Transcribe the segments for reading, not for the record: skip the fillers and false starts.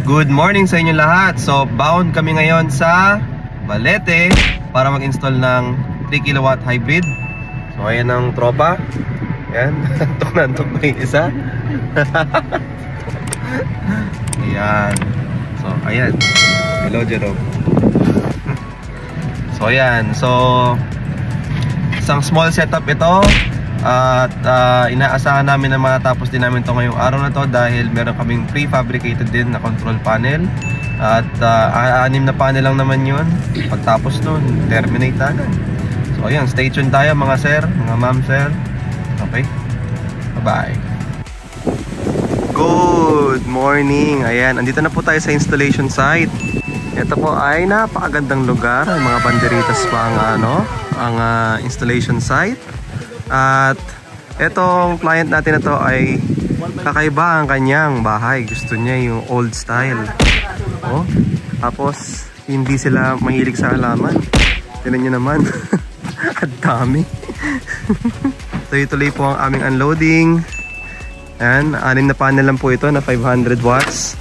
Good morning sa inyo lahat. So bound kami ngayon sa Balete para mag-install ng 3 kilowatt hybrid. So ayan ang tropa. Ayan, antok na yung isa. Ayan. So ayan. Hello Jerome. So ayan. So isang small setup ito. At inaasahan namin na matatapos din namin ito ngayong araw na to dahil meron kaming prefabricated din na control panel. At 6 na panel lang naman yun. Pagtapos nun, terminate agad. So ayan, stay tuned tayo mga sir, mga ma'am sir. Okay, bye-bye. Good morning. Ayan, andito na po tayo sa installation site. Ito po ay napakagandang lugar. May mga banderitas pa ang installation site. At etong client natin na to ay kakaiba ang kanyang bahay. Gusto niya yung old style. Oh, tapos hindi sila mahilig sa halaman. Tignan niyo naman. At dami. Tuloy-tuloy po ang aming unloading. Ayan, 6 na panel lang po ito na 500 watts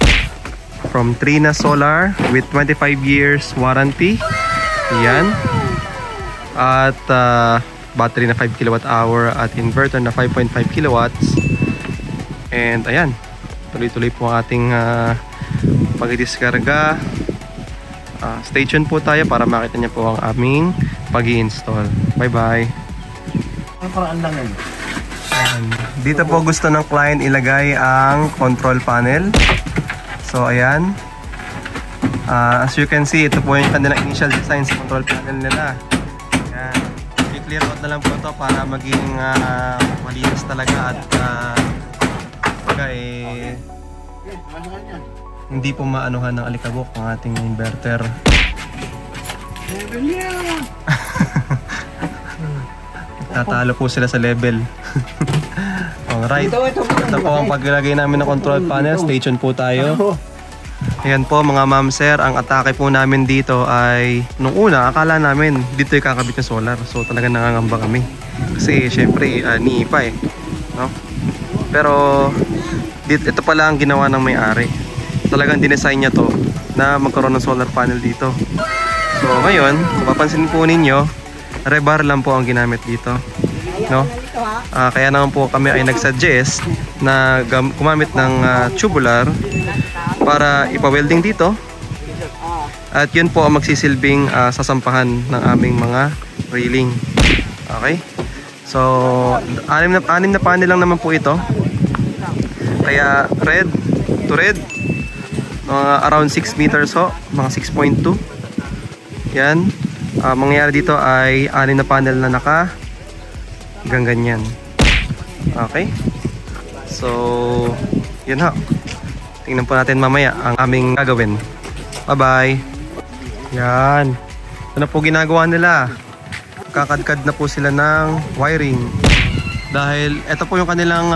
from Trina Solar with 25 years warranty. Ayan. At battery na 5 kilowatt hour at inverter na 5.5 kilowatts. And ayan, tuloy-tuloy po ang ating pag-diskarga. Stay tuned po tayo para makita niyo po ang aming pag-i-install. Bye-bye. Dito po gusto ng client ilagay ang control panel. So ayan, as you can see, ito po yung kanilang initial design sa control panel nila. Ayan, i-clear out na lang po ito para maging malinis talaga at hindi po maanuhan ng alikabok ang ating inverter. Tatalo po sila sa level. Alright, ito po ang paglagay namin ng control panel. Stay tuned po tayo. Ayan po mga ma'am sir, ang atake po namin dito ay nung una akala namin dito ay kakabit ng solar. So talagang nangangamba kami kasi syempre niipa no? Pero ito pala ang ginawa ng may-ari. Talagang dinesign niya to na magkaroon ng solar panel dito. So ngayon, mapapansin po ninyo, rebar lang po ang ginamit dito, no? Kaya naman po kami ay nagsuggest na gumamit ng tubular para ipa-welding dito. At yun po ang magsisilbing sasampahan ng aming mga railing. Okay? So, 6 na panel lang naman po ito. Kaya red to red, around 6 meters ho, mga 6.2. Yan. Mangyayari dito ay 6 na panel na naka ganyan. Okay? So, yun ha. Tingnan po natin mamaya ang aming gagawin. Bye-bye. Yan. Ito na po ginagawa nila. Kakadkad na po sila ng wiring. Dahil ito po yung kanilang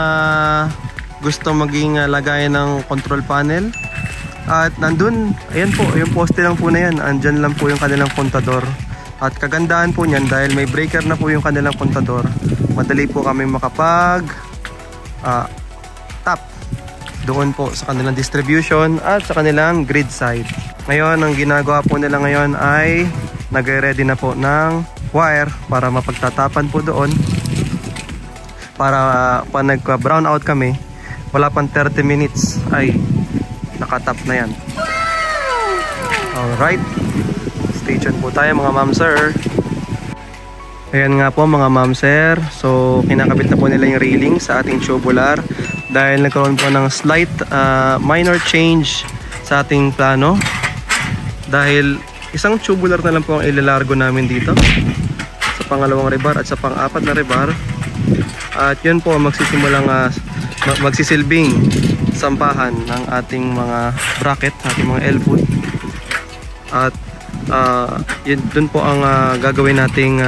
gusto maging lagayan ng control panel. At nandun, ayan po, yung poste lang po na yan. Andyan lang po yung kanilang kontador. At kagandahan po niyan dahil may breaker na po yung kanilang kontador. Madali po kami makapag tap doon po sa kanilang distribution at sa kanilang grid side. Ngayon, ang ginagawa po nila ngayon ay nagre-ready na po ng wire para mapagtatapan po doon. Para pag nagka-brown out kami, wala pang 30 minutes ay nakatap na yan. Alright, stay tuned po tayo mga ma'am sir. Ayan nga po mga ma'am sir, so kinakabit na po nila yung railing sa ating tubular dahil nagkaroon po ng slight minor change sa ating plano. Dahil isang tubular na lang po ang ilalargo namin dito sa pangalawang rebar at sa pang-apat na rebar. At yun po magsisimulang magsisilbing sampahan ng ating mga bracket, ating mga L-foot. At yun, dun po ang gagawin nating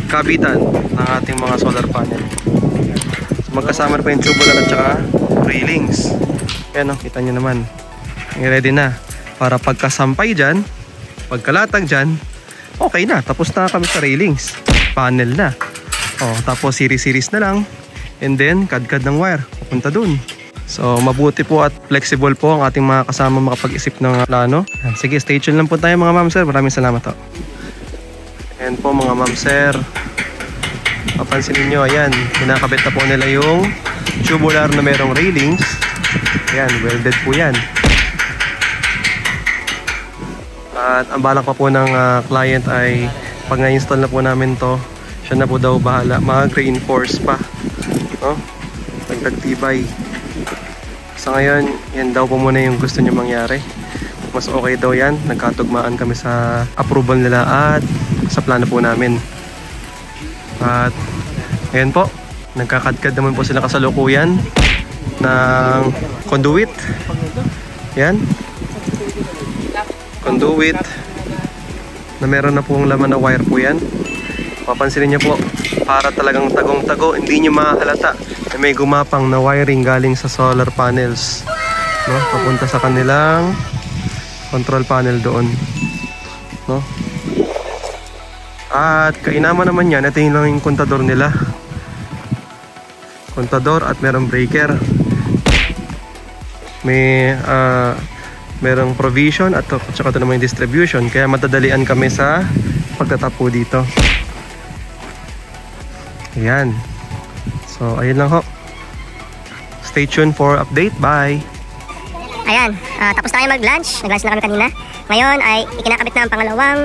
kabitan ng ating mga solar panel. So, magkasama na po yung tubular at saka railings. Ayan o, kita nyo naman. Ready na para pagkasampay dyan, pagkalatag dyan, okay na, tapos na kami sa railings. Panel na. Tapos series na lang. And then kadkad ng wire papunta dun. So mabuti po at flexible po ang ating mga kasama makapag-isip ng plano. Sige, stay tuned lang po tayo mga ma'am sir. Maraming salamat po. Ayan po mga ma'am sir. Papansinin nyo, ayan, kinakabit na po nila yung tubular na merong railings. Ayan, welded po yan. At ang balak pa po ng client ay pag na-install na po namin to, siya na po daw bahala mag-reinforce pa, no? Pagtagtibay. Sa ngayon, yan daw po muna yung gusto niya mangyari. Mas okay daw yan. Nagkatugmaan kami sa approval nila at sa plano po namin. At ayan po, nagkakadkad naman po sila kasalukuyan ng conduit. Yan, conduit na meron na pong laman na wire po yan. Papansinin niyo po, para talagang tagong-tago, hindi niyo mahalata na may gumapang na wiring galing sa solar panels, no? Papunta sa kanilang control panel doon, no? At kainaman naman yan, ito yung kontador nila. Kontador at merong breaker. May merong provision at saka ito naman yung distribution. Kaya matadalian kami sa pagtatapo dito. Ayan. So ayun lang ho. Stay tuned for update. Bye. Ayan, tapos tayo mag-lunch. Nag-lunch na kami kanina. Ngayon ay ikinakabit na ang pangalawang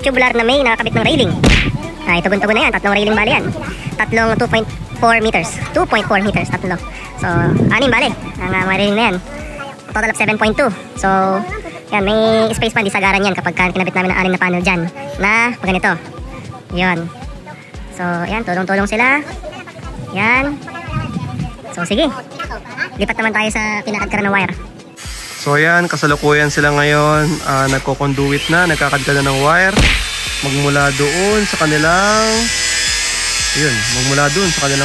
tubular na may nakakabit ng railing. Tugon-tugon na yan. Tatlong railing bali yan. Tatlong 2.4 meters. 2.4 meters, tatlo. So, 6 bali. Ang mga railing na yan. Total of 7.2. So, yan, may space pa. Di sagaran yan kapag kinabit namin ang 6 na panel dyan. Na, pag ganito. Yan. So, yan, tulong-tulong sila. Yan. So, sige. Lipat naman tayo sa pinakadkara na wire. So ayan, kasalukuyan sila ngayon, nagko-conduit na, nagkakadkada ng wire magmula doon sa kanilang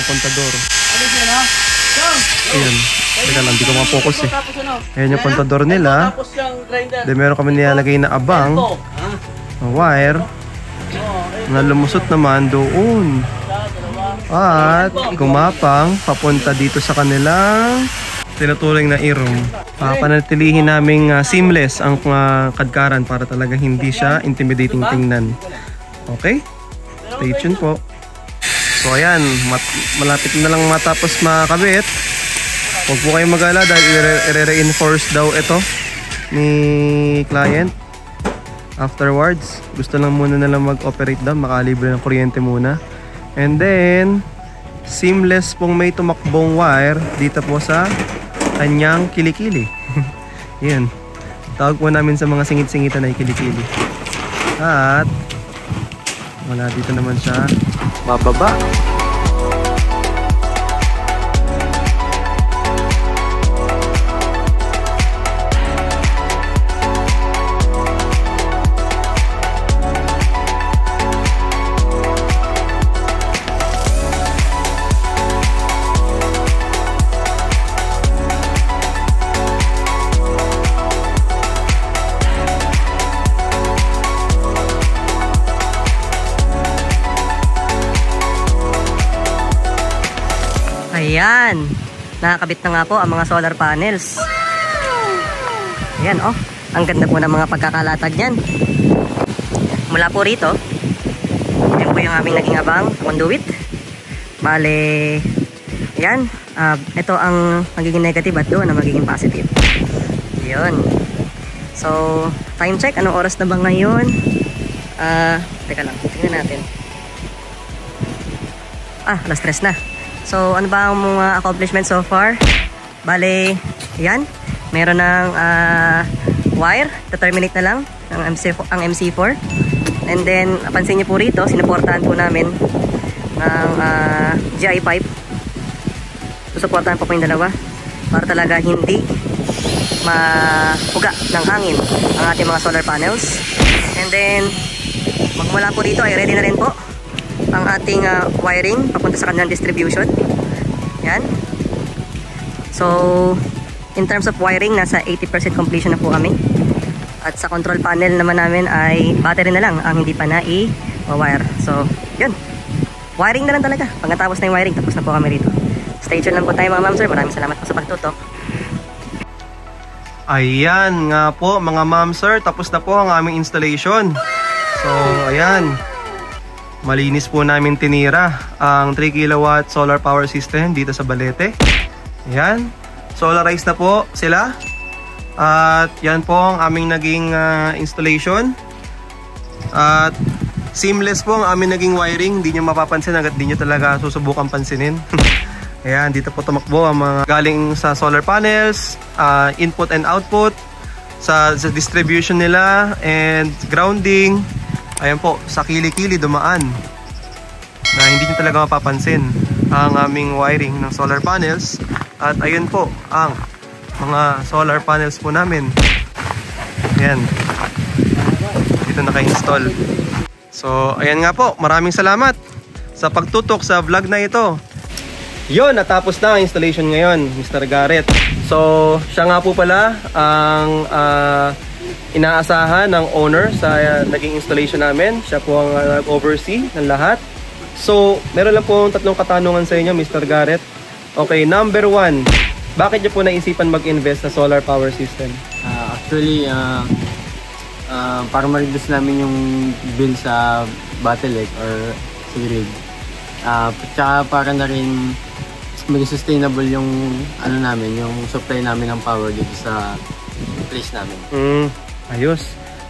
kontador. Ayun, teka lang, hindi ko makapokus eh. Ayan yung kontador nila. Then meron kami nilalagay na abang na wire na lumusot naman doon at gumapang papunta dito sa kanilang tinuturing na e-room. Panatilihin naming seamless ang kadkaran para talaga hindi siya intimidating tingnan. Okay? Stay tuned po. So ayan, malapit na lang matapos makakabit. Huwag po kayong mag-alala dahil i-reinforce daw ito ni client. Afterwards, gusto lang muna nalang mag-operate daw, makalibre ng kuryente muna. And then, seamless pong may tumakbong wire dito po sa kanyang kilikili. Yan. Tawag po namin sa mga singit-singitan na kilikili. At wala, dito naman siya bababa. Ayan, nakakabit na nga po ang mga solar panels. Ayan, oh, ang ganda po ng mga pagkakalatag niyan. Mula po rito, yan po yung aming naging abang conduit. Bale, ayan, ito ang magiging negative at doon ang magiging positive. Ayan. So, time check, anong oras na ba ngayon? Teka lang, tingnan natin. Alas 3 na. So, ano ba ang mga accomplishments so far? Bale, yan. Meron ng wire. Terminate na lang ang MC4. And then, pansin niyo po rito, sinuportahan po namin ng GI pipe. Susuportahan po yung dalawa para talaga hindi mapuga ng hangin ang ating mga solar panels. And then, magmula po rito ay ready na rin po ang ating wiring papunta sa kanilang distribution. Yan. So, in terms of wiring, nasa 80% completion na po kami. At sa control panel naman namin ay battery na lang ang hindi pa na i-wire. So, yun. Wiring na lang talaga. Pagkatapos na yung wiring, tapos na po kami rito. Stay tuned lang po tayo mga ma'am sir. Maraming salamat po sa pagtutok. Ayan nga po mga ma'am sir, tapos na po ang aming installation. So ayan, malinis po namin tinira ang 3 kilowatt solar power system dito sa Balete. Ayan, solarized na po sila. At yan po ang aming naging installation. At seamless po ang aming naging wiring. Hindi nyo mapapansin hanggat di nyo talaga susubukan pansinin. Ayan, dito po tumakbo ang mga galing sa solar panels, input and output, sa distribution nila, and grounding. Ayan po, sa kili-kili dumaan. Na hindi nyo talaga mapapansin ang aming wiring ng solar panels. At ayun po ang mga solar panels po namin. Ayan, dito naka-install. So ayan nga po, maraming salamat sa pagtutok sa vlog na ito. Yun, natapos na ang installation ngayon, Mr. Garrett. So siya nga po pala ang inaasahan ng owner sa naging installation namin. Siya po ang nag-oversee ng lahat. So meron lang po 3 katanungan sa inyo, Mr. Garrett. Okay, number 1, bakit niyo po naisipan mag-invest sa solar power system? Actually, para ma-reduce namin yung bill sa bottleneck or sa grid. Tsaka para na rin maging sustainable yung ano namin, yung supply namin ng power dito sa place namin. Ayos.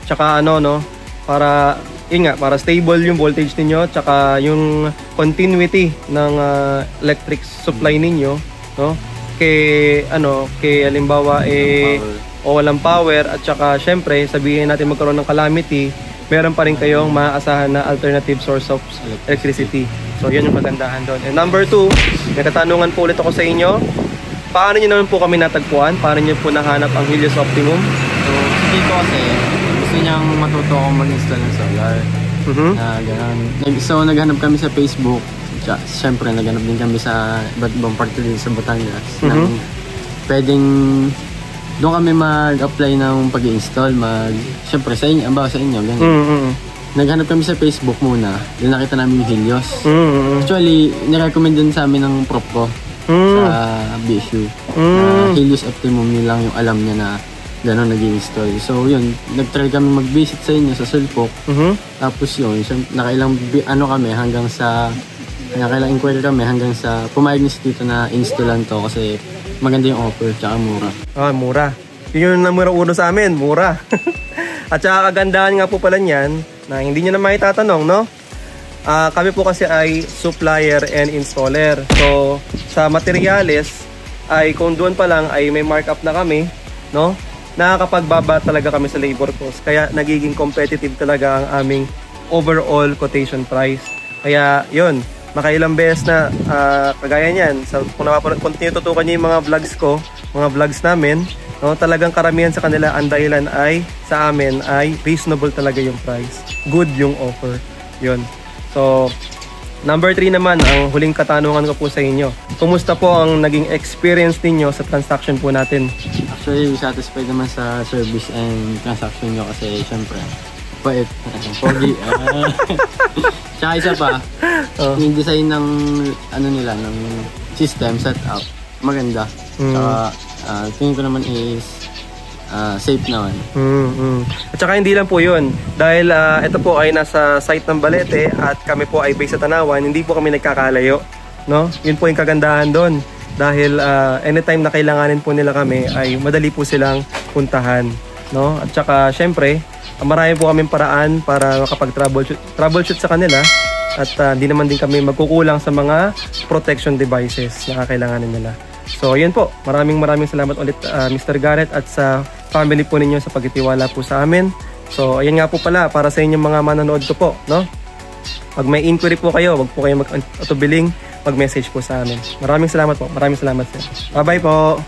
Tsaka ano no, para yun nga, para stable yung voltage ninyo, tsaka yung continuity ng electric supply ninyo, no? Kay halimbawa o walang power, at saka syempre sabihin natin magkaroon ng calamity, meron pa rin kayong maaasahan na alternative source of electricity. So yan yung kagandahan doon. And number 2, may katanungan po ulit ako sa inyo. Paano nyo naman po kami natagpuan? Paano nyo po nahanap ang Helios Optimum? So dito kasi gusto niyang matuto akong mag-install ng solar. So naghanap kami sa Facebook. Siyempre naghanap din kami sa iba't ibang parte din sa Batangas. Pwedeng doon kami mag-apply ng pag-i-install. Siyempre sa inyo, sa inyo, ganyan. Naghanap kami sa Facebook muna. Doon nakita namin yung Helios. Actually, nirecommend din sa amin ng prop ko sa BSU. Helios Optimum, yun lang yung alam niya na gano'n nag-i-install. So yun, nag-try kami mag-visit sa inyo sa Sulpok. Tapos yun, nakailang inquiry kami hanggang sa pumayag niya dito na installan to kasi maganda yung offer, tsaka mura. Mura. Yun yung numero 1 sa amin, mura. At saka kagandahan nga po pala niyan, na hindi nyo na maitatanong, no? Kami po kasi ay supplier and installer. So, sa materials, ay kung doon pa lang ay may markup na kami, no? Nakakapagbaba talaga kami sa labor cost. Kaya nagiging competitive talaga ang aming overall quotation price. Kaya yun, makailang beses na kagaya niyan. So, kung continue tutukan niyo yung mga vlogs ko, mga vlogs namin, no, talagang karamihan sa kanila ang dahilan ay sa amin ay reasonable talaga yung price. Good yung offer. Yun. So, number 3 naman, ang huling katanungan ko po sa inyo. Kumusta po ang naging experience ninyo sa transaction po natin? Actually, satisfied naman sa service and transaction nyo kasi syempre, bait, pogi. Tsaka isa pa, yung design ng nila, ng system setup, maganda. Tsaka tingin ko naman is safe naman. At saka hindi lang po yun. Dahil ito po ay nasa site ng Balete at kami po ay based sa Tanawan, hindi po kami nagkakalayo. No? Yun po yung kagandahan doon. Dahil anytime na kailanganin po nila kami ay madali po silang puntahan. No? At saka syempre, marami po kaming paraan para makapag-troubleshoot sa kanila. At hindi naman din kami magkukulang sa mga protection devices na kailanganin nila. So yun po, maraming salamat ulit Mr. Garrett at sa family po ninyo sa pagtitiwala po sa amin. So ayan nga po pala, para sa inyong mga manonood ko po, no? Pag may inquiry po kayo, wag po kayo mag-atubiling mag-message po sa amin. Maraming salamat po, maraming salamat sir. Bye bye po.